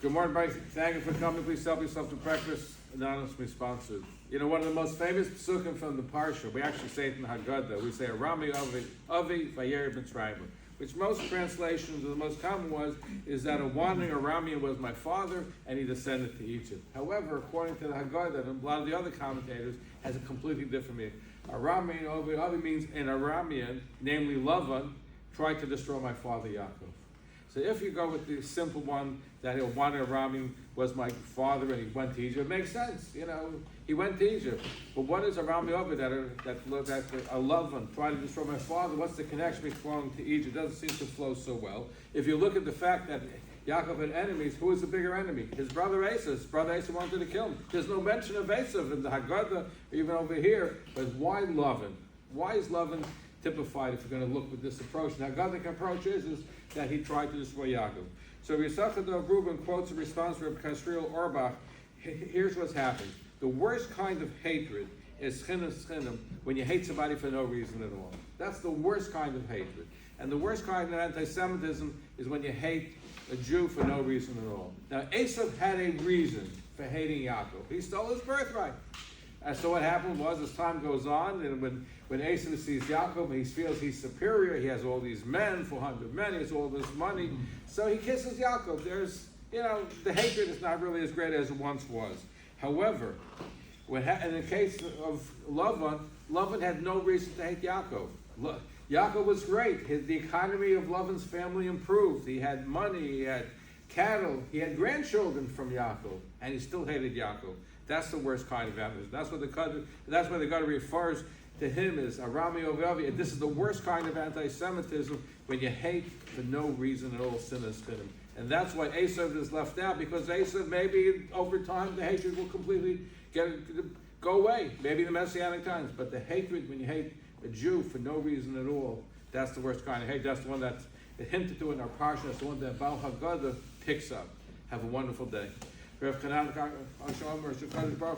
Good morning, buddy. Thank you for coming. Please help yourself to breakfast. Anonymous responses. You know, one of the most famous psukim from the Parsha, we actually say it in Haggadah. We say, Arami Avi Vayer Mitzrayim, which most translations, the most common is that a wandering Aramean was my father, and he descended to Egypt. However, according to the Haggadah, and a lot of the other commentators, has a completely different meaning. Aramean Avi means an Aramean, namely Lavan, tried to destroy my father Yaakov. So if you go with the simple one, that a wandering Aramean was my father and he went to Egypt, it makes sense. You know, he went to Egypt. But what is Aramean over that a Lavan tried to destroy my father? What's the connection between to Egypt? It doesn't seem to flow so well. If you look at the fact that Yaakov had enemies, who was the bigger enemy? His brother Eisav. His brother Eisav wanted to kill him. There's no mention of Eisav in the Haggadah, or even over here. But why Lavan? Why is Lavan typified if you're going to look with this approach? The Haggadic approach is that he tried to destroy Yaakov. So Yisachar of Reuben quotes a response from Kasriel Orbach. Here's what's happened. The worst kind of hatred is chinim, when you hate somebody for no reason at all. That's the worst kind of hatred. And the worst kind of anti-Semitism is when you hate a Jew for no reason at all. Now, Eisav had a reason for hating Yaakov. He stole his birthright. And so what happened was, as time goes on, and when Eisav sees Yaakov, he feels he's superior. He has all these men, 400 men, he has all this money. So he kisses Yaakov. There's, the hatred is not really as great as it once was. However, in the case of Lavan had no reason to hate Yaakov. Yaakov was great. The economy of Lavan's family improved. He had money, he had cattle, he had grandchildren from Yaakov, and he still hated Yaakov. That's the worst kind of enemies. That's what the Gada refers to him as Arami Ovavi. And this is the worst kind of anti-Semitism, when you hate for no reason at all, sinners to him. And that's why Eisav is left out, because Eisav, maybe over time the hatred will completely go away. Maybe the Messianic times, but the hatred when you hate a Jew for no reason at all, that's the worst kind of hate. That's the one that's hinted to in our parsha. That's the one that Baal Haggadah picks up. Have a wonderful day.